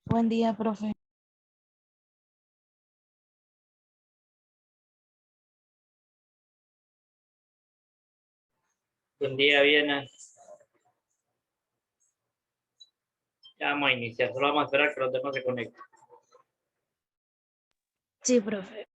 Buen día, profe. Buen día, Viena. Ya vamos a iniciar, solo vamos a esperar que los demás se conecten. Sí, profe.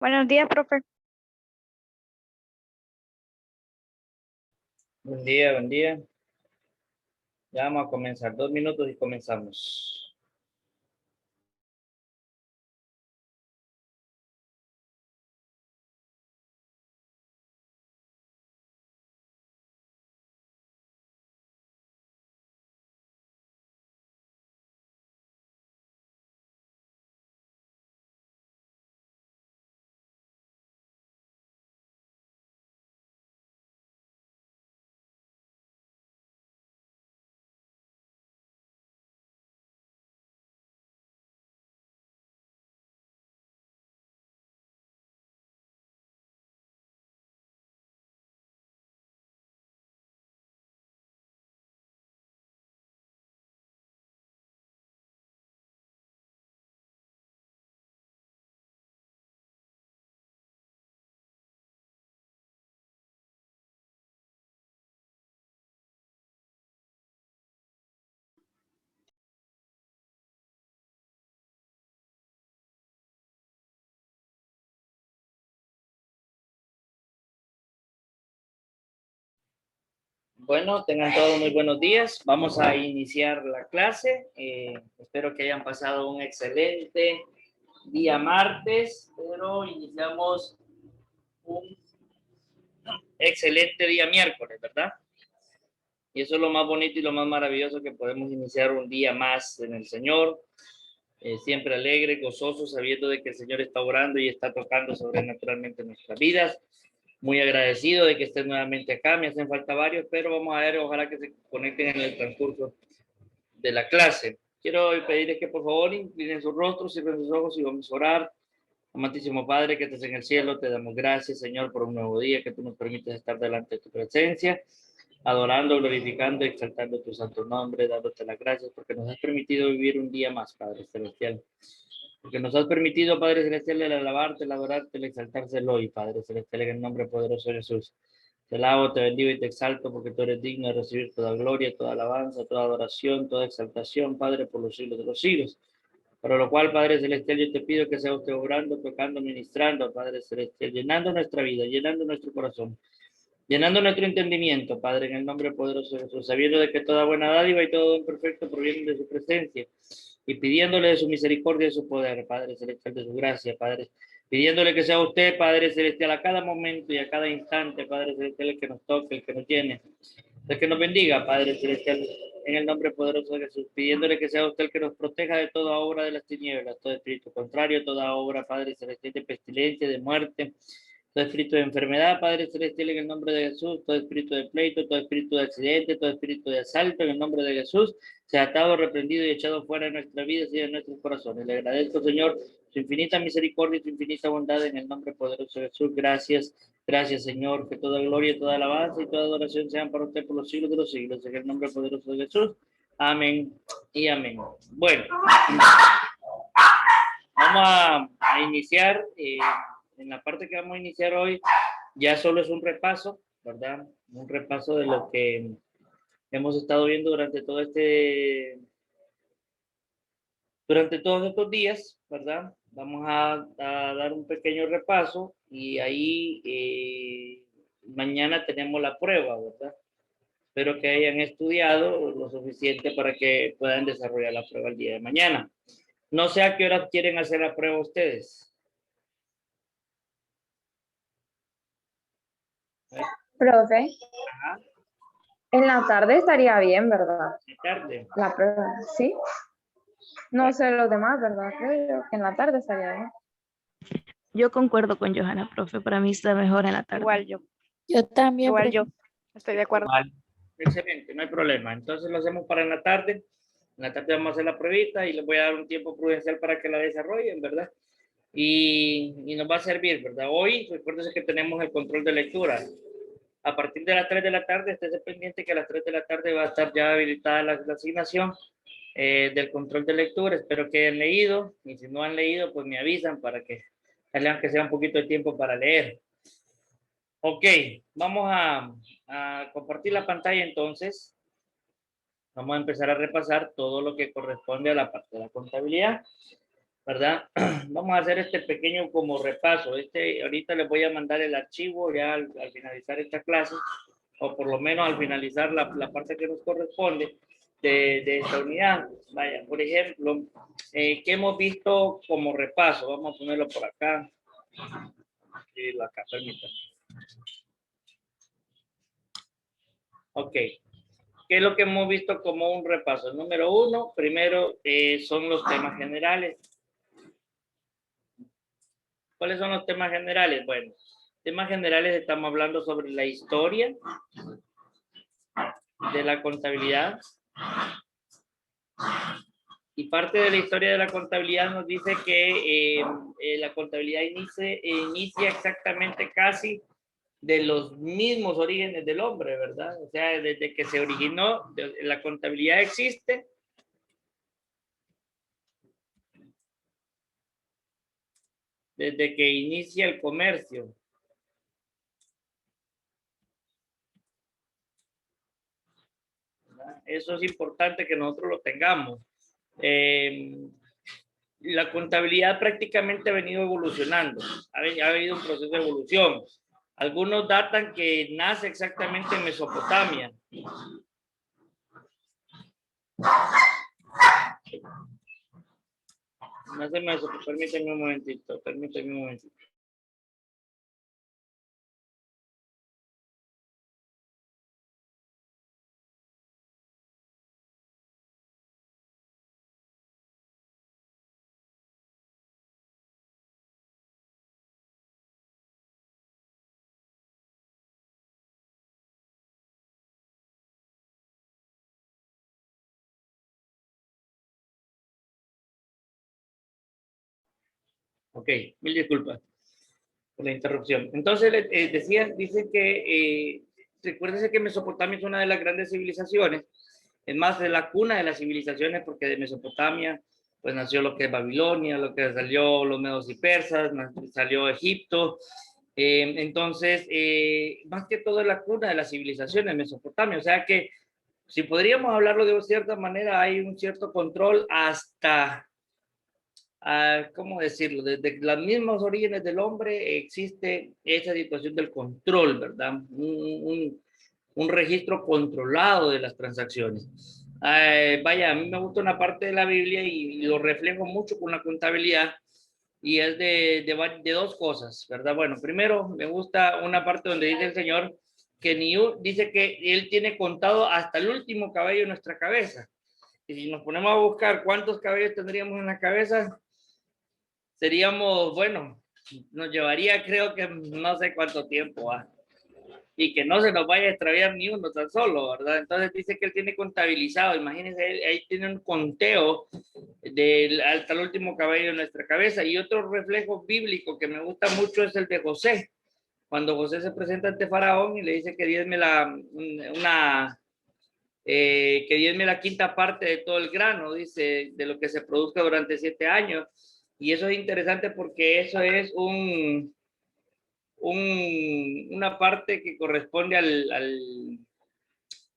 Buenos días, profe. Buen día, buen día. Ya vamos a comenzar. 2 minutos y comenzamos. Bueno, tengan todos muy buenos días. Vamos a iniciar la clase. Espero que hayan pasado un excelente día martes, pero iniciamos un excelente día miércoles, ¿verdad? Y eso es lo más bonito y lo más maravilloso, que podemos iniciar un día más en el Señor, siempre alegre, gozoso, sabiendo de que el Señor está orando y está tocando sobrenaturalmente nuestras vidas. Muy agradecido de que estén nuevamente acá. Me hacen falta varios, pero vamos a ver, ojalá que se conecten en el transcurso de la clase. Quiero pedirles que por favor inclinen sus rostros, cierren sus ojos y vamos a orar. Amantísimo Padre que estás en el cielo, te damos gracias, Señor, por un nuevo día que tú nos permites estar delante de tu presencia, adorando, glorificando, exaltando tu santo nombre, dándote las gracias porque nos has permitido vivir un día más, Padre Celestial. Porque nos has permitido, Padre Celestial, el alabarte, el adorarte, el exaltárselo hoy, Padre Celestial, en el nombre poderoso de Jesús. Te alabo, te bendigo y te exalto porque tú eres digno de recibir toda gloria, toda alabanza, toda adoración, toda exaltación, Padre, por los siglos de los siglos. Para lo cual, Padre Celestial, yo te pido que sea usted obrando, tocando, ministrando, Padre Celestial, llenando nuestra vida, llenando nuestro corazón, llenando nuestro entendimiento, Padre, en el nombre poderoso de Jesús, sabiendo de que toda buena dádiva y todo don perfecto provienen de su presencia, y pidiéndole de su misericordia y de su poder, Padre Celestial, de su gracia, Padre, pidiéndole que sea usted, Padre Celestial, a cada momento y a cada instante, Padre Celestial, el que nos toque, el que nos llene, el que nos bendiga, Padre Celestial, en el nombre poderoso de Jesús, pidiéndole que sea usted el que nos proteja de toda obra de las tinieblas, todo espíritu contrario, toda obra, Padre Celestial, de pestilencia, de muerte, todo espíritu de enfermedad, Padre Celestial, en el nombre de Jesús, todo espíritu de pleito, todo espíritu de accidente, todo espíritu de asalto, en el nombre de Jesús, sea atado, reprendido y echado fuera de nuestra vida y de nuestros corazones. Le agradezco, Señor, su infinita misericordia y su infinita bondad en el nombre poderoso de Jesús. Gracias, gracias, Señor, que toda gloria, toda alabanza y toda adoración sean para usted por los siglos de los siglos, en el nombre poderoso de Jesús. Amén y amén. Bueno, vamos a iniciar. En la parte que vamos a iniciar hoy, ya solo es un repaso, ¿verdad? Un repaso de lo que hemos estado viendo durante todos estos días, ¿verdad? Vamos a dar un pequeño repaso y ahí mañana tenemos la prueba, ¿verdad? Espero que hayan estudiado lo suficiente para que puedan desarrollar la prueba el día de mañana. No sé a qué hora quieren hacer la prueba ustedes. Profe, Ajá, en la tarde estaría bien, ¿verdad? de tarde. La prueba, ¿sí? No sé los demás, ¿verdad? Creo que en la tarde estaría bien. Yo concuerdo con Johanna, profe. Para mí está mejor en la tarde. Igual yo. Yo también. Igual yo. Estoy de acuerdo. Vale. Excelente, no hay problema. Entonces lo hacemos para en la tarde. En la tarde vamos a hacer la pruebita y les voy a dar un tiempo prudencial para que la desarrollen, ¿verdad? Y nos va a servir, ¿verdad? Hoy, recuérdense que tenemos el control de lectura. A partir de las 3 de la tarde, estése pendiente que a las 3 de la tarde va a estar ya habilitada la asignación del control de lectura. Espero que hayan leído, y si no han leído, pues me avisan para que tengan que sea un poquito de tiempo para leer. Ok, vamos a compartir la pantalla entonces. Vamos a empezar a repasar todo lo que corresponde a la parte de la contabilidad, ¿verdad? Vamos a hacer este pequeño como repaso. Ahorita les voy a mandar el archivo ya al finalizar esta clase, o por lo menos al finalizar la parte que nos corresponde de esta unidad. Vaya, por ejemplo, ¿qué hemos visto como repaso? Vamos a ponerlo por acá. Y acá, permítanme. Ok. ¿Qué es lo que hemos visto como un repaso? Número uno, primero son los temas generales. ¿Cuáles son los temas generales? Bueno, temas generales estamos hablando sobre la historia de la contabilidad. Y parte de la historia de la contabilidad nos dice que la contabilidad inicia exactamente casi de los mismos orígenes del hombre, ¿verdad? O sea, desde que se originó, la contabilidad existe desde que inicia el comercio. ¿Verdad? Eso es importante que nosotros lo tengamos. La contabilidad prácticamente ha venido evolucionando, ha habido un proceso de evolución. Algunos datan que nace exactamente en Mesopotamia. Nace en Mesopotamia. Permítame un momentito, permítame un momentito. Ok, mil disculpas por la interrupción. Entonces, dice que, recuérdense que Mesopotamia es una de las grandes civilizaciones, es más, de la cuna de las civilizaciones, porque de Mesopotamia, pues nació lo que es Babilonia, lo que salió los medos y persas, salió Egipto. Entonces, más que todo es la cuna de las civilizaciones, Mesopotamia. O sea que, si podríamos hablarlo de cierta manera, hay un cierto control hasta ¿cómo decirlo? Desde las mismas orígenes del hombre existe esa situación del control, ¿verdad? Un registro controlado de las transacciones. Vaya, a mí me gusta una parte de la Biblia y lo reflejo mucho con la contabilidad y es de dos cosas, ¿verdad? Bueno, primero me gusta una parte donde dice el Señor que dice que Él tiene contado hasta el último cabello de nuestra cabeza. Y si nos ponemos a buscar cuántos cabellos tendríamos en la cabeza, seríamos, bueno, nos llevaría creo que no sé cuánto tiempo, y que no se nos vaya a extraviar ni uno tan solo, ¿verdad? Entonces dice que él tiene contabilizado, imagínense, ahí tiene un conteo hasta el último cabello de nuestra cabeza. Y otro reflejo bíblico que me gusta mucho es el de José, cuando José se presenta ante Faraón y le dice que diezme que diezme la quinta parte de todo el grano, dice, de lo que se produzca durante 7 años. Y eso es interesante porque eso es una parte que corresponde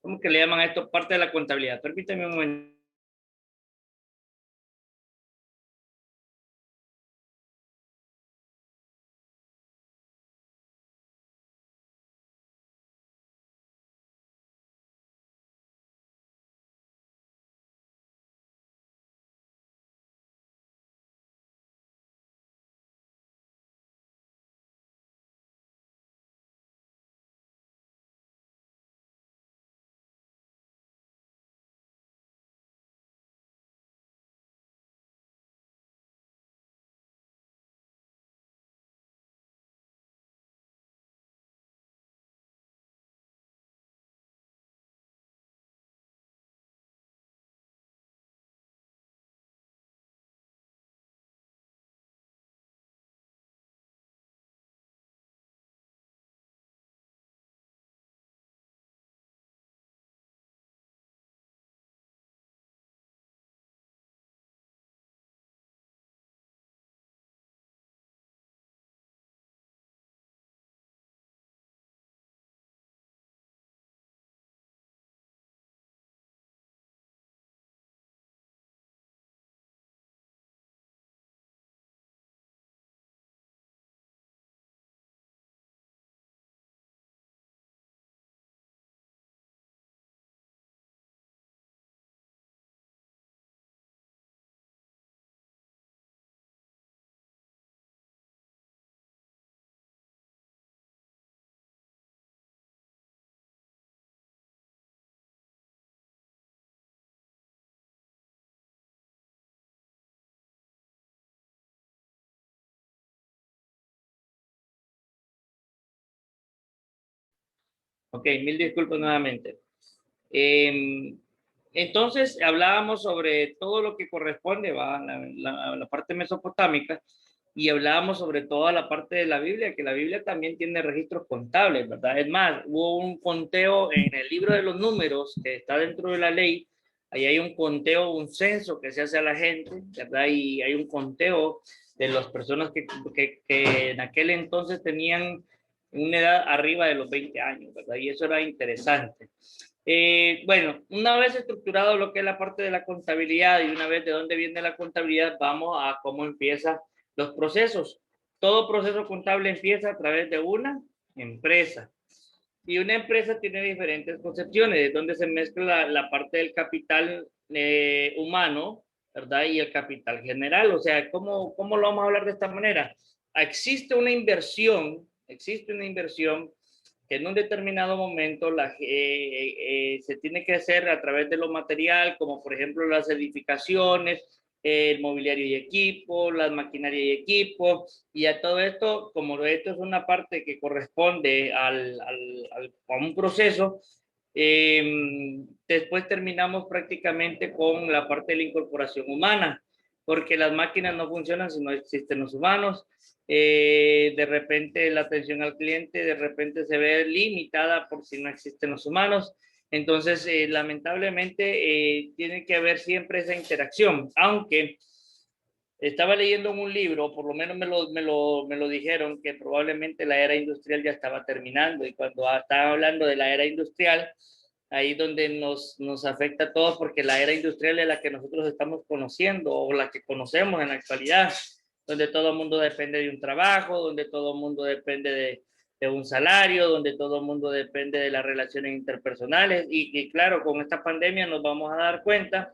¿cómo que le llaman a esto? Parte de la contabilidad. Permítame un momento. Ok, mil disculpas nuevamente. Entonces, hablábamos sobre todo lo que corresponde a la parte mesopotámica y hablábamos sobre toda la parte de la Biblia, que la Biblia también tiene registros contables, ¿verdad? Es más, hubo un conteo en el libro de los números que está dentro de la ley. Ahí hay un conteo, un censo que se hace a la gente, ¿verdad? Y hay un conteo de las personas que en aquel entonces tenían una edad arriba de los 20 años, ¿verdad? Y eso era interesante. Bueno, una vez estructurado lo que es la parte de la contabilidad y una vez de dónde viene la contabilidad, vamos a cómo empiezan los procesos. Todo proceso contable empieza a través de una empresa. Y una empresa tiene diferentes concepciones, donde se mezcla la parte del capital humano, ¿verdad? Y el capital general. O sea, ¿cómo lo vamos a hablar de esta manera? Existe una inversión que en un determinado momento se tiene que hacer a través de lo material, como por ejemplo las edificaciones, el mobiliario y equipo, las maquinarias y equipo, y a todo esto, como esto es una parte que corresponde a un proceso, después terminamos prácticamente con la parte de la incorporación humana, porque las máquinas no funcionan si no existen los humanos. De repente la atención al cliente de repente se ve limitada por si no existen los humanos. Entonces, lamentablemente, tiene que haber siempre esa interacción, aunque estaba leyendo en un libro, por lo menos me lo dijeron, que probablemente la era industrial ya estaba terminando, y cuando estaba hablando de la era industrial, ahí donde nos afecta a todos, porque la era industrial es la que nosotros estamos conociendo, o la que conocemos en la actualidad, donde todo el mundo depende de un trabajo, donde todo el mundo depende de un salario, donde todo el mundo depende de las relaciones interpersonales, y claro, con esta pandemia nos vamos a dar cuenta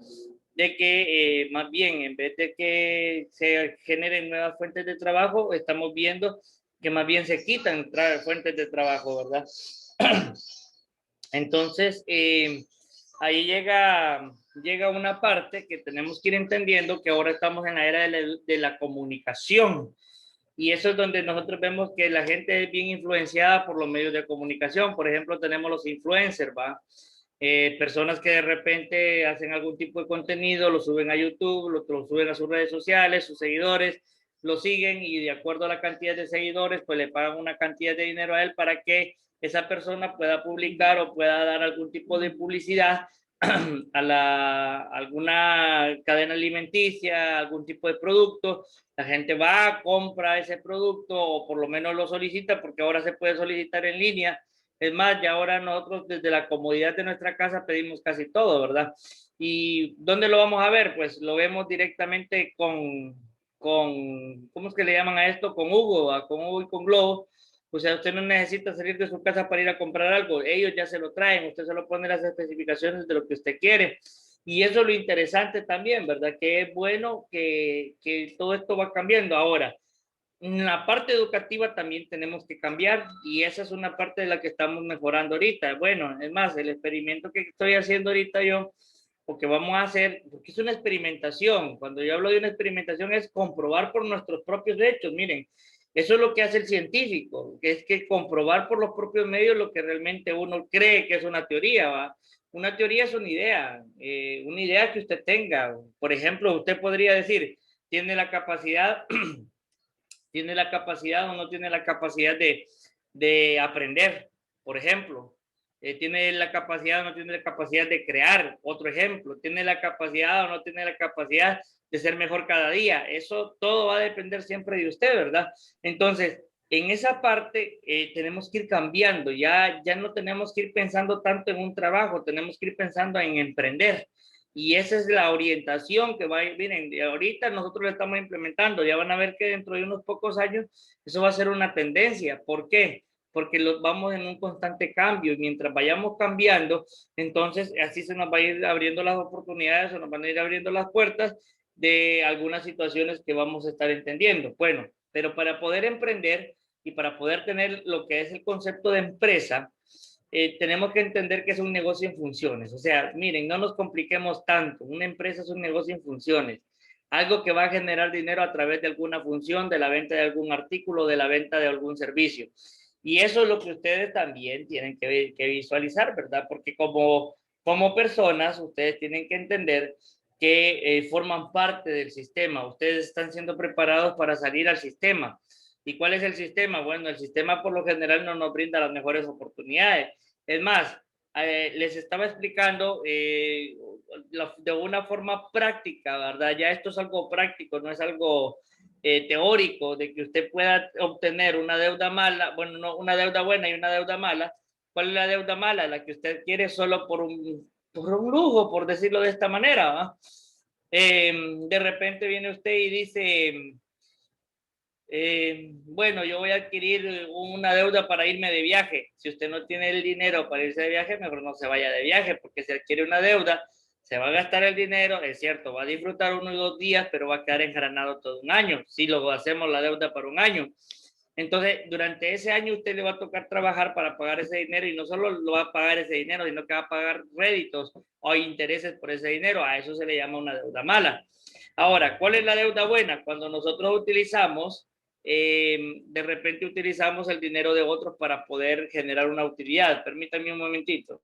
de que más bien en vez de que se generen nuevas fuentes de trabajo, estamos viendo que más bien se quitan fuentes de trabajo, ¿verdad? Entonces, ahí llega una parte que tenemos que ir entendiendo, que ahora estamos en la era de la comunicación. Y eso es donde nosotros vemos que la gente es bien influenciada por los medios de comunicación. Por ejemplo, tenemos los influencers, ¿va? Personas que de repente hacen algún tipo de contenido, lo suben a YouTube, lo suben a sus redes sociales, sus seguidores lo siguen, y de acuerdo a la cantidad de seguidores, pues le pagan una cantidad de dinero a él para que esa persona pueda publicar o pueda dar algún tipo de publicidad a alguna cadena alimenticia, algún tipo de producto. La gente va, compra ese producto, o por lo menos lo solicita, porque ahora se puede solicitar en línea. Es más, ya ahora nosotros desde la comodidad de nuestra casa pedimos casi todo, ¿verdad? ¿Y dónde lo vamos a ver? Pues lo vemos directamente ¿cómo es que le llaman a esto? Con Hugo y con Globo. O sea, usted no necesita salir de su casa para ir a comprar algo. Ellos ya se lo traen, usted se lo pone las especificaciones de lo que usted quiere. Y eso es lo interesante también, ¿verdad? Que es bueno que todo esto va cambiando. Ahora, en la parte educativa también tenemos que cambiar, y esa es una parte de la que estamos mejorando ahorita. Bueno, es más, el experimento que estoy haciendo ahorita yo, o que vamos a hacer, porque es una experimentación. Cuando yo hablo de una experimentación es comprobar por nuestros propios hechos. Miren, eso es lo que hace el científico, que es que comprobar por los propios medios lo que realmente uno cree que es una teoría, ¿va? Una teoría es una idea que usted tenga. Por ejemplo, usted podría decir, tiene la capacidad o no tiene la capacidad de aprender, por ejemplo. Tiene la capacidad o no tiene la capacidad de crear, otro ejemplo. Tiene la capacidad o no tiene la capacidad de ser mejor cada día. Eso todo va a depender siempre de usted, ¿verdad? Entonces, en esa parte tenemos que ir cambiando. Ya no tenemos que ir pensando tanto en un trabajo, tenemos que ir pensando en emprender. Y esa es la orientación que va a ir. Miren, ahorita nosotros lo estamos implementando, ya van a ver que dentro de unos pocos años eso va a ser una tendencia. ¿Por qué? Porque vamos en un constante cambio, y mientras vayamos cambiando, entonces así se nos va a ir abriendo las oportunidades, se nos van a ir abriendo las puertas de algunas situaciones que vamos a estar entendiendo. Bueno, pero para poder emprender y para poder tener lo que es el concepto de empresa, tenemos que entender que es un negocio en funciones. O sea, miren, no nos compliquemos tanto. Una empresa es un negocio en funciones. Algo que va a generar dinero a través de alguna función, de la venta de algún artículo, de la venta de algún servicio. Y eso es lo que ustedes también tienen que visualizar, ¿verdad? Porque como personas, ustedes tienen que entender que forman parte del sistema. Ustedes están siendo preparados para salir al sistema. ¿Y cuál es el sistema? Bueno, el sistema por lo general no nos brinda las mejores oportunidades. Es más, les estaba explicando de una forma práctica, ¿verdad? Ya esto es algo práctico, no es algo teórico, de que usted pueda obtener una deuda mala, bueno, no, una deuda buena y una deuda mala. ¿Cuál es la deuda mala? La que usted quiere solo por un lujo, por decirlo de esta manera, ¿va? De repente viene usted y dice, Bueno, yo voy a adquirir una deuda para irme de viaje. Si usted no tiene el dinero para irse de viaje, mejor no se vaya de viaje, porque si adquiere una deuda, se va a gastar el dinero, es cierto, va a disfrutar 1 o 2 días, pero va a quedar enjaranado todo un año, si lo hacemos la deuda para un año. Entonces, durante ese año usted le va a tocar trabajar para pagar ese dinero y no solo lo va a pagar ese dinero, sino que va a pagar réditos o intereses por ese dinero. A eso se le llama una deuda mala. Ahora, ¿cuál es la deuda buena? Cuando nosotros utilizamos, de repente utilizamos el dinero de otros para poder generar una utilidad. Permítanme un momentito.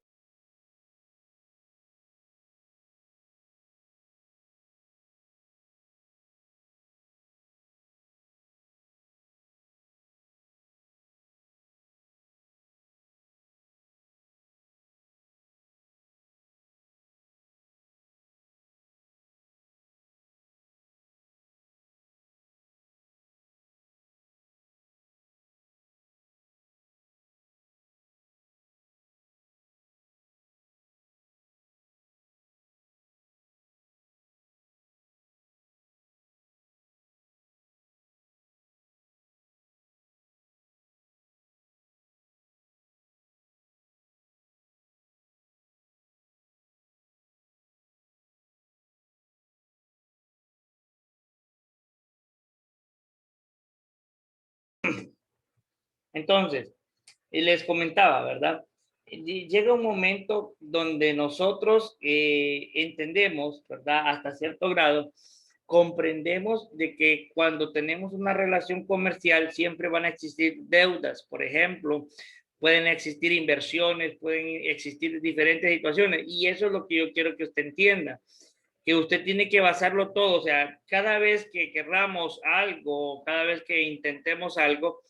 Entonces, y les comentaba, ¿verdad? Llega un momento donde nosotros entendemos, ¿verdad? Hasta cierto grado, comprendemos de que cuando tenemos una relación comercial siempre van a existir deudas. Por ejemplo, pueden existir inversiones, pueden existir diferentes situaciones. Y eso es lo que yo quiero que usted entienda, que usted tiene que basarlo todo. O sea, cada vez que querramos algo, cada vez que intentemos algo,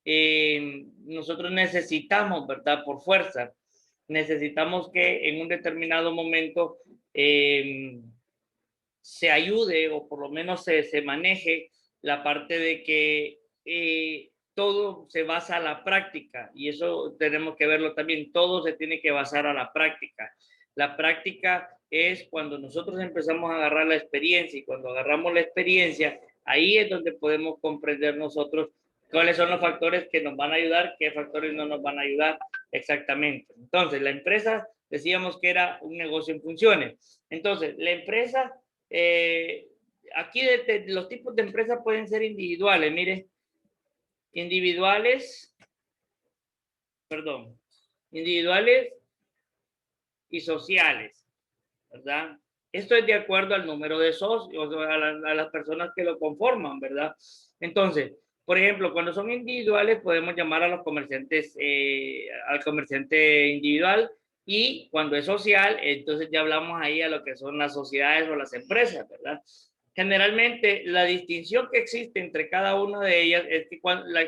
nosotros necesitamos, ¿verdad? Por fuerza, necesitamos que en un determinado momento se ayude o por lo menos se maneje la parte de que todo se basa a la práctica y eso tenemos que verlo también, todo se tiene que basar a la práctica. La práctica es cuando nosotros empezamos a agarrar la experiencia y cuando agarramos la experiencia, ahí es donde podemos comprender nosotros cuáles son los factores que nos van a ayudar, qué factores no nos van a ayudar exactamente. Entonces, la empresa, decíamos que era un negocio en funciones. Entonces, la empresa, eh, aquí los tipos de empresas pueden ser individuales, mire, individuales, perdón, individuales y sociales, ¿verdad? Esto es de acuerdo al número de socios, a las personas que lo conforman, ¿verdad? Entonces, por ejemplo, cuando son individuales podemos llamar a los comerciantes, al comerciante individual, y cuando es social, entonces ya hablamos ahí a lo que son las sociedades o las empresas, ¿verdad? Generalmente la distinción que existe entre cada una de ellas es que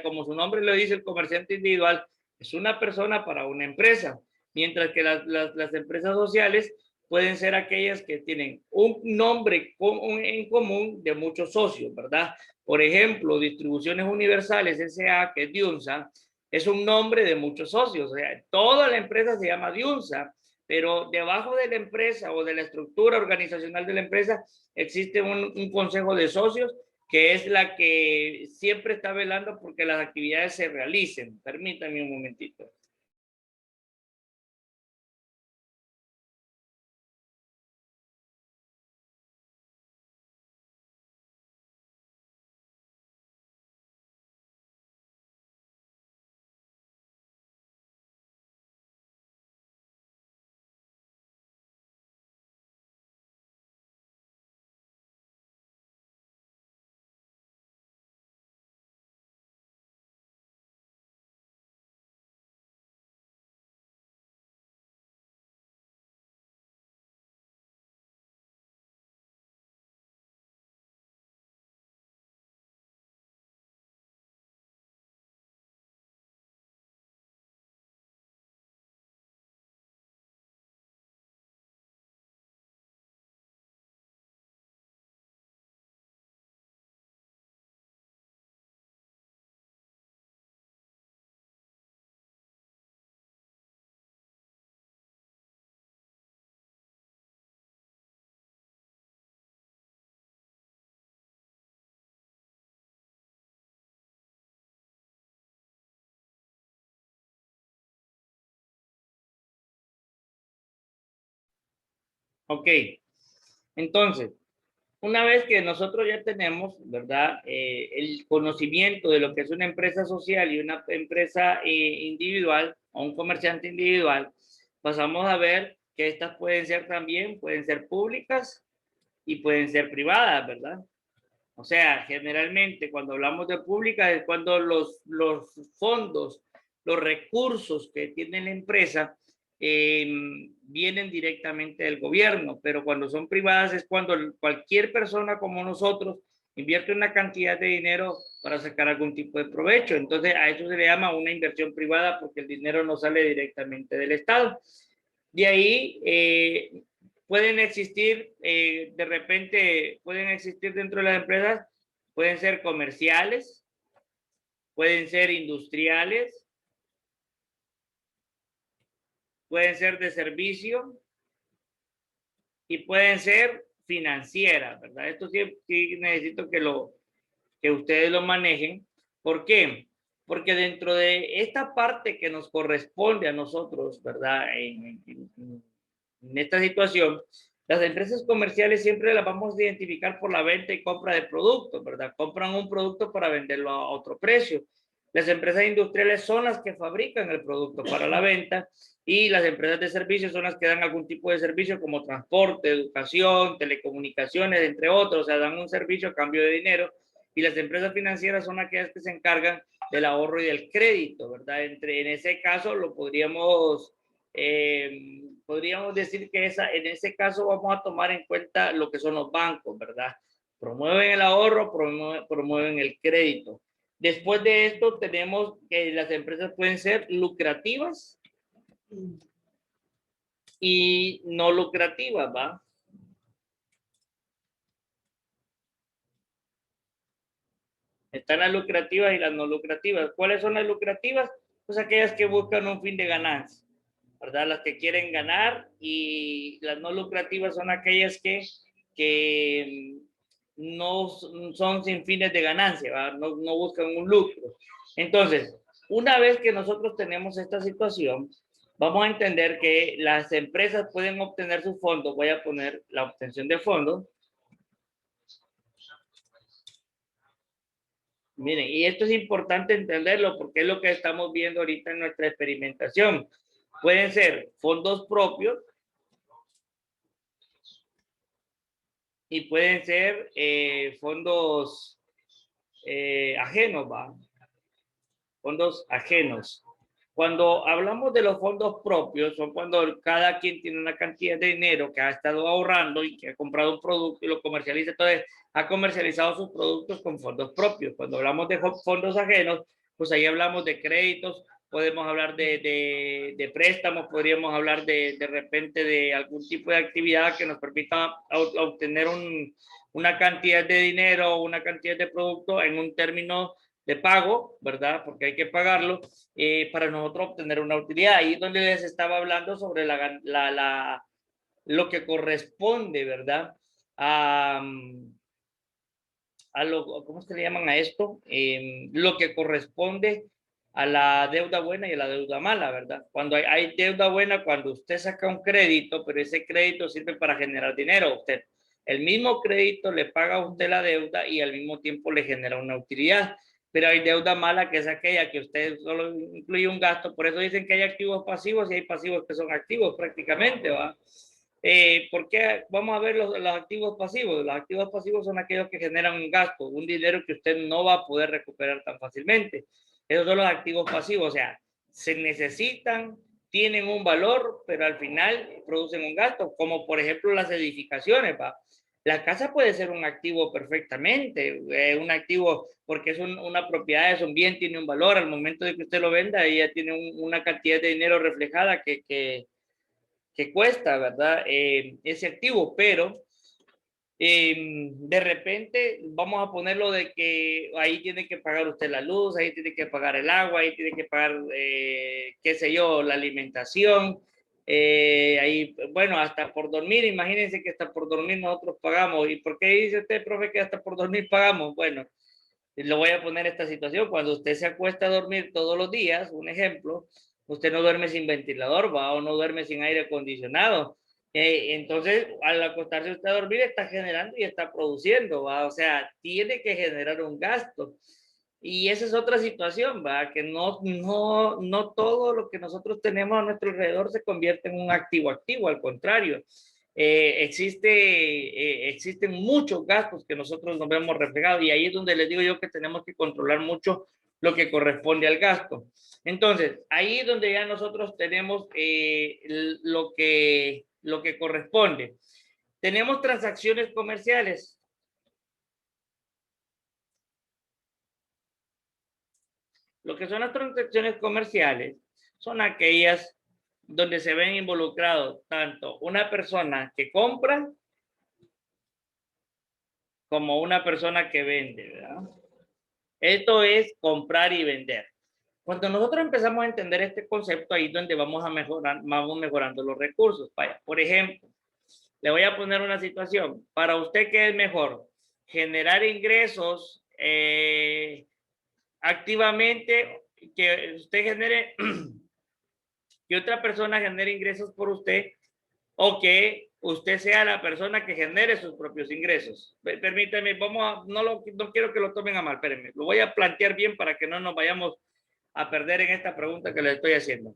como su nombre lo dice, el comerciante individual es una persona para una empresa, mientras que las empresas sociales pueden ser aquellas que tienen un nombre en común de muchos socios, ¿verdad? Por ejemplo, Distribuciones Universales S.A., que es Diunsa, es un nombre de muchos socios. O sea, toda la empresa se llama Diunsa, pero debajo de la empresa o de la estructura organizacional de la empresa existe un consejo de socios que es la que siempre está velando porque las actividades se realicen. Permítanme un momentito. Ok, entonces, una vez que nosotros ya tenemos, ¿verdad? El conocimiento de lo que es una empresa social y una empresa individual o un comerciante individual, pasamos a ver que estas pueden ser también, pueden ser públicas y pueden ser privadas, ¿verdad? O sea, generalmente cuando hablamos de públicas es cuando los fondos, los recursos que tiene la empresa vienen directamente del gobierno, pero cuando son privadas es cuando cualquier persona como nosotros invierte una cantidad de dinero para sacar algún tipo de provecho. Entonces a eso se le llama una inversión privada porque el dinero no sale directamente del Estado. De ahí pueden existir, de repente, pueden existir dentro de las empresas, pueden ser comerciales, pueden ser industriales, pueden ser de servicio y pueden ser financieras, ¿verdad? Esto sí, sí necesito que ustedes lo manejen. ¿Por qué? Porque dentro de esta parte que nos corresponde a nosotros, ¿verdad? En esta situación, las empresas comerciales siempre las vamos a identificar por la venta y compra de productos, ¿verdad? Compran un producto para venderlo a otro precio. Las empresas industriales son las que fabrican el producto para la venta y las empresas de servicios son las que dan algún tipo de servicio como transporte, educación, telecomunicaciones, entre otros, o sea, dan un servicio a cambio de dinero. Y las empresas financieras son aquellas que se encargan del ahorro y del crédito, ¿verdad? En ese caso lo podríamos decir que en ese caso vamos a tomar en cuenta lo que son los bancos, ¿verdad? Promueven el ahorro, promueven el crédito. Después de esto tenemos que las empresas pueden ser lucrativas y no lucrativas, ¿va? Están las lucrativas y las no lucrativas. ¿Cuáles son las lucrativas? Pues aquellas que buscan un fin de ganancia, ¿verdad? Las que quieren ganar, y las no lucrativas son aquellas que no son sin fines de ganancia, ¿verdad? No buscan un lucro. Entonces, una vez que nosotros tenemos esta situación, vamos a entender que las empresas pueden obtener sus fondos. Voy a poner la obtención de fondos. Miren, y esto es importante entenderlo porque es lo que estamos viendo ahorita en nuestra experimentación. Pueden ser fondos propios y pueden ser fondos ajenos, ¿va? Fondos ajenos. Cuando hablamos de los fondos propios, son cuando cada quien tiene una cantidad de dinero que ha estado ahorrando y que ha comprado un producto y lo comercializa. Entonces, ha comercializado sus productos con fondos propios. Cuando hablamos de fondos ajenos, pues ahí hablamos de créditos, podemos hablar de préstamos, podríamos hablar de repente de algún tipo de actividad que nos permita obtener una cantidad de dinero o una cantidad de producto en un término de pago, ¿verdad? Porque hay que pagarlo para nosotros obtener una utilidad. Ahí es donde les estaba hablando sobre lo que corresponde, ¿verdad? ¿Cómo se le llaman a esto? Lo que corresponde a la deuda buena y a la deuda mala, ¿verdad? Cuando hay deuda buena, cuando usted saca un crédito, pero ese crédito sirve para generar dinero. Usted, el mismo crédito le paga a usted la deuda y al mismo tiempo le genera una utilidad. Pero hay deuda mala, que es aquella que usted solo incluye un gasto. Por eso dicen que hay activos pasivos y hay pasivos que son activos prácticamente, ¿va? ¿Por qué? Vamos a ver los activos pasivos. Los activos pasivos son aquellos que generan un gasto, un dinero que usted no va a poder recuperar tan fácilmente. Esos son los activos pasivos, o sea, se necesitan, tienen un valor, pero al final producen un gasto, como por ejemplo las edificaciones, ¿va? La casa puede ser un activo perfectamente, un activo porque es una propiedad, es un bien, tiene un valor. Al momento de que usted lo venda, ella tiene una cantidad de dinero reflejada que cuesta, ¿verdad? Ese activo, pero de repente vamos a ponerlo de que ahí tiene que pagar usted la luz, ahí tiene que pagar el agua, ahí tiene que pagar, qué sé yo, la alimentación, ahí, bueno, hasta por dormir, imagínense que hasta por dormir nosotros pagamos. ¿Y por qué dice usted, profe, que hasta por dormir pagamos? Bueno, lo voy a poner esta situación. Cuando usted se acuesta a dormir todos los días, un ejemplo, usted no duerme sin ventilador, ¿va? O no duerme sin aire acondicionado. Entonces, al acostarse usted a dormir, está generando y está produciendo, ¿va? O sea, tiene que generar un gasto. Y esa es otra situación, ¿va? Que no todo lo que nosotros tenemos a nuestro alrededor se convierte en un activo activo, al contrario. Existen muchos gastos que nosotros nos vemos reflejados y ahí es donde les digo yo que tenemos que controlar mucho lo que corresponde al gasto. Entonces, ahí es donde ya nosotros tenemos lo que corresponde. Tenemos transacciones comerciales. Lo que son las transacciones comerciales son aquellas donde se ven involucrados tanto una persona que compra como una persona que vende, ¿verdad? Esto es comprar y vender. Cuando nosotros empezamos a entender este concepto, ahí es donde vamos mejorando los recursos. Vaya, por ejemplo, le voy a poner una situación. Para usted, ¿qué es mejor? Generar ingresos activamente, que usted genere, que otra persona genere ingresos por usted, o que usted sea la persona que genere sus propios ingresos. Permítame, no quiero que lo tomen a mal, espérenme, lo voy a plantear bien para que no nos vayamos a perder en esta pregunta que le estoy haciendo.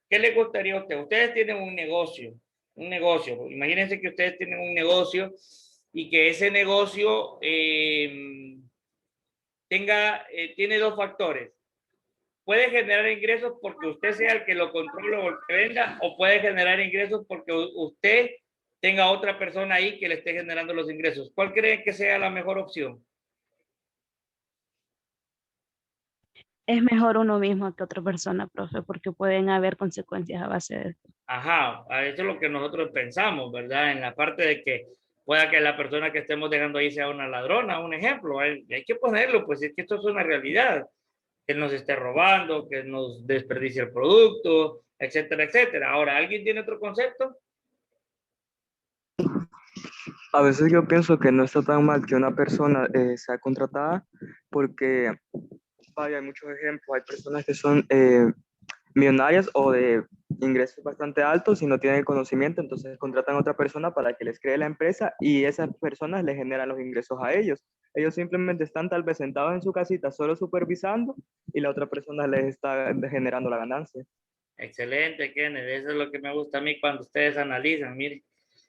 ¿Qué le gustaría a usted? Ustedes tienen un negocio, imagínense que ustedes tienen un negocio y que ese negocio tiene dos factores. Puede generar ingresos porque usted sea el que lo controle o el que venda, o puede generar ingresos porque usted tenga otra persona ahí que le esté generando los ingresos. ¿Cuál cree que sea la mejor opción? Es mejor uno mismo que otra persona, profe, porque pueden haber consecuencias a base de esto. Ajá, eso es lo que nosotros pensamos, ¿verdad? En la parte de que pueda que la persona que estemos dejando ahí sea una ladrona, un ejemplo. Hay que ponerlo, pues es que esto es una realidad. Que nos esté robando, que nos desperdicie el producto, etcétera, etcétera. Ahora, ¿alguien tiene otro concepto? A veces yo pienso que no está tan mal que una persona sea contratada porque, vaya, hay muchos ejemplos. Hay personas que son millonarias o de ingresos bastante altos y no tienen el conocimiento, entonces contratan a otra persona para que les cree la empresa y esas personas les generan los ingresos a ellos. Ellos simplemente están tal vez sentados en su casita solo supervisando y la otra persona les está generando la ganancia. Excelente, Kenneth. Eso es lo que me gusta a mí cuando ustedes analizan. Mire,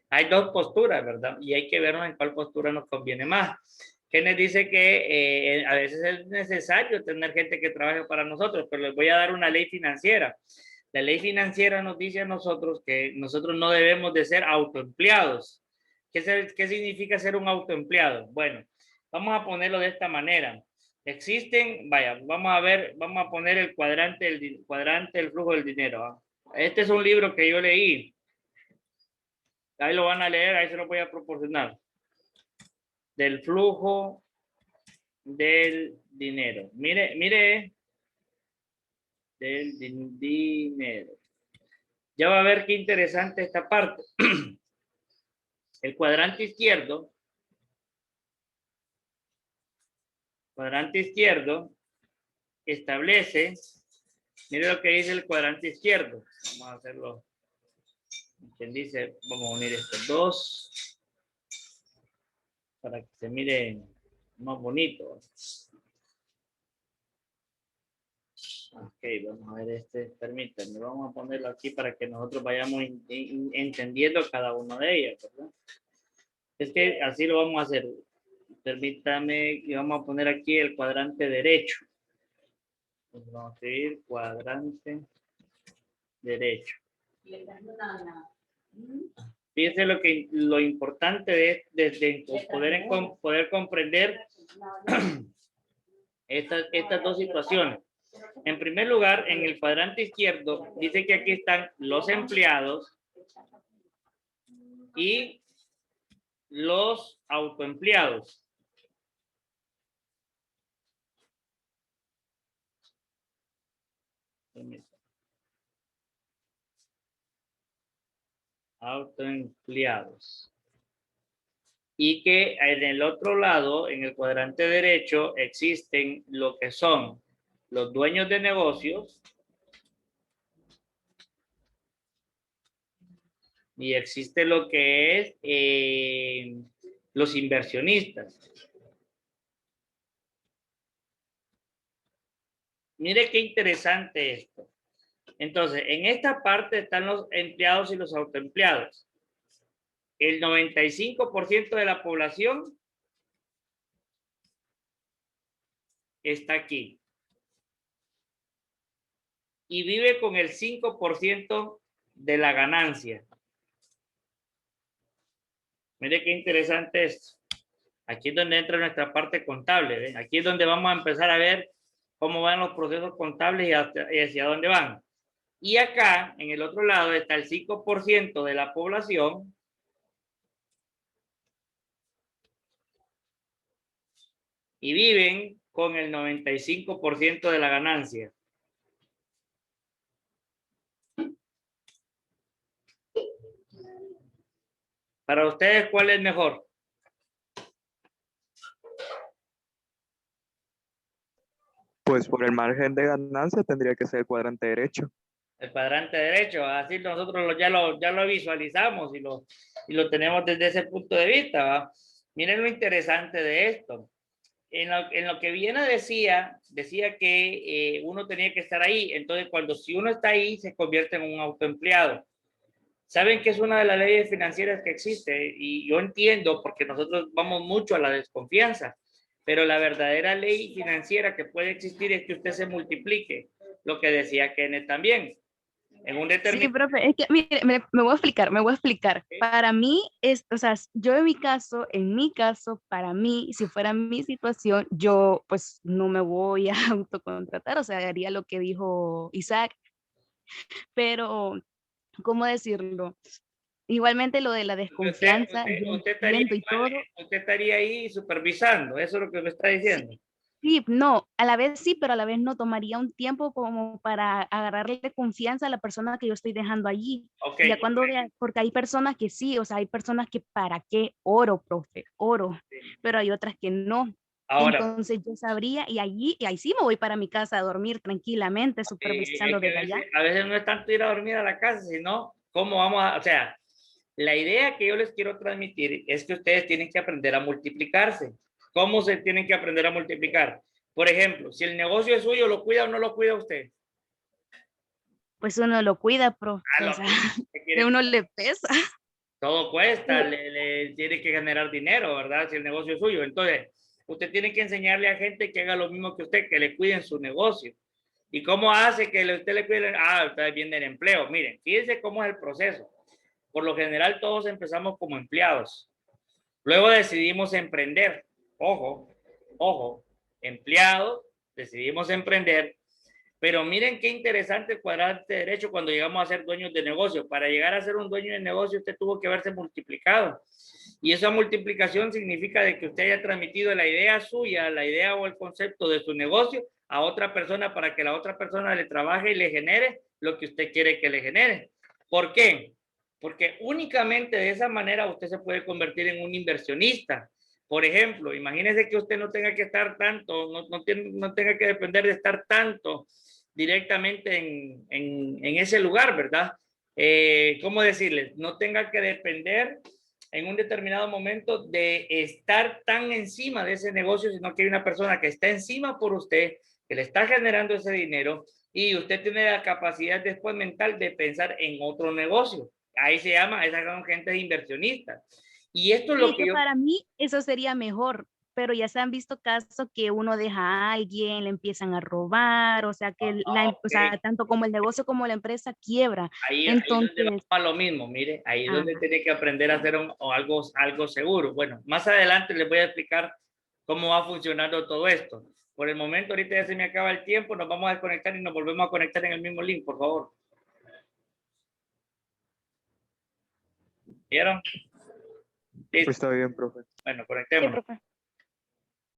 hay dos posturas, ¿verdad? Y hay que ver en cuál postura nos conviene más. Kenneth dice que a veces es necesario tener gente que trabaje para nosotros, pero les voy a dar una ley financiera. La ley financiera nos dice a nosotros que nosotros no debemos de ser autoempleados. ¿Qué significa ser un autoempleado? Bueno, vamos a ponerlo de esta manera. Existen, vaya, vamos a poner el cuadrante del flujo del dinero. Este es un libro que yo leí. Ahí lo van a leer, ahí se lo voy a proporcionar. Del flujo del dinero. Mire, del dinero. Ya va a ver qué interesante esta parte. El cuadrante izquierdo establece, mire lo que dice el cuadrante izquierdo. Vamos a hacerlo. Quien dice, vamos a unir estos dos para que se mire más bonito. Ok, vamos a ver permítanme, vamos a ponerlo aquí para que nosotros vayamos entendiendo cada uno de ellas, ¿verdad? Es que así lo vamos a hacer. Permítame y vamos a poner aquí el cuadrante derecho. Vamos a escribir cuadrante derecho. Fíjense lo importante de poder comprender estas dos situaciones. En primer lugar, en el cuadrante izquierdo, dice que aquí están los empleados y los autoempleados. Autoempleados. Y que en el otro lado, en el cuadrante derecho, existen lo que son los dueños de negocios y existe lo que es los inversionistas. Mire qué interesante esto. Entonces, en esta parte están los empleados y los autoempleados. El 95% de la población está aquí. Y vive con el 5% de la ganancia. Mire qué interesante esto. Aquí es donde entra nuestra parte contable. ¿Ven? Aquí es donde vamos a empezar a ver cómo van los procesos contables y hacia dónde van. Y acá, en el otro lado, está el 5% de la población y viven con el 95% de la ganancia. Para ustedes, ¿cuál es mejor? Pues por el margen de ganancia tendría que ser el cuadrante derecho. El cuadrante derecho, así nosotros ya lo visualizamos y lo tenemos desde ese punto de vista, ¿va? Miren lo interesante de esto. En lo que Viena decía que uno tenía que estar ahí. Entonces, si uno está ahí, se convierte en un autoempleado. ¿Saben que es una de las leyes financieras que existe? Y yo entiendo, porque nosotros vamos mucho a la desconfianza, pero la verdadera ley financiera que puede existir es que usted se multiplique. Lo que decía Kenneth también. En un Sí, determinado... profe, es que mire, me voy a explicar. Para mí, o sea, yo en mi caso, para mí, si fuera mi situación, yo pues no me voy a autocontratar, o sea, haría lo que dijo Isaac, pero, ¿cómo decirlo? Igualmente lo de la desconfianza, yo entiendo y todo. Usted estaría ahí supervisando, eso es lo que me está Sí, diciendo. sí, no, a la vez sí, pero a la vez no tomaría un tiempo como para agarrarle confianza a la persona que yo estoy dejando allí. Ok. Ya cuando vea, porque hay personas que sí, o sea, hay personas que para qué oro, profe, oro, pero hay otras que no. Ahora, Entonces yo sabría y ahí sí me voy para mi casa a dormir tranquilamente, supervisando que desde allá. a veces no es tanto ir a dormir a la casa, sino cómo vamos a, o sea, la idea que yo les quiero transmitir es que ustedes tienen que aprender a multiplicarse. ¿Cómo se tienen que aprender a multiplicar? Por ejemplo, si el negocio es suyo, ¿lo cuida o no lo cuida usted? Pues uno lo cuida, profe, A o lo sea, que de quiere, uno le pesa. todo cuesta, le tiene que generar dinero, ¿verdad? Si el negocio es suyo. Entonces, usted tiene que enseñarle a gente que haga lo mismo que usted, que le cuiden su negocio. ¿Y cómo hace que usted le cuide? Usted viene el empleo. Miren, fíjense cómo es el proceso. Por lo general, todos empezamos como empleados. Luego decidimos emprender. Ojo, ojo, empleados, decidimos emprender. Pero miren qué interesante el cuadrante derecho cuando llegamos a ser dueños de negocio. Para llegar a ser un dueño de negocio, usted tuvo que haberse multiplicado. Y esa multiplicación significa de que usted haya transmitido la idea suya, la idea o el concepto de su negocio a otra persona para que la otra persona le trabaje y le genere lo que usted quiere que le genere. ¿Por qué? Porque únicamente de esa manera usted se puede convertir en un inversionista. Por ejemplo, imagínese que usted no tenga que estar tanto, no tenga que depender de estar tanto directamente en ese lugar, ¿verdad? ¿Cómo decirles? No tenga que depender en un determinado momento de estar tan encima de ese negocio, sino que hay una persona que está encima por usted, que le está generando ese dinero y usted tiene la capacidad después mental de pensar en otro negocio. Ahí se llama, esas son gente inversionista. Y esto es lo Sí, que que yo... para mí eso sería mejor, pero ya se han visto casos que uno deja a alguien, le empiezan a robar, o sea, que o sea, Ok. tanto como el negocio como la empresa quiebra. Ahí donde vamos Entonces, a lo mismo, mire, ahí es donde ajá, tiene que aprender a hacer algo seguro. Bueno, más adelante les voy a explicar cómo va funcionando todo esto. Por el momento, ahorita ya se me acaba el tiempo, nos vamos a desconectar y nos volvemos a conectar en el mismo link, por favor. ¿Vieron? Listo. Pues está bien, profe. Bueno, Sí, conectémonos. profe.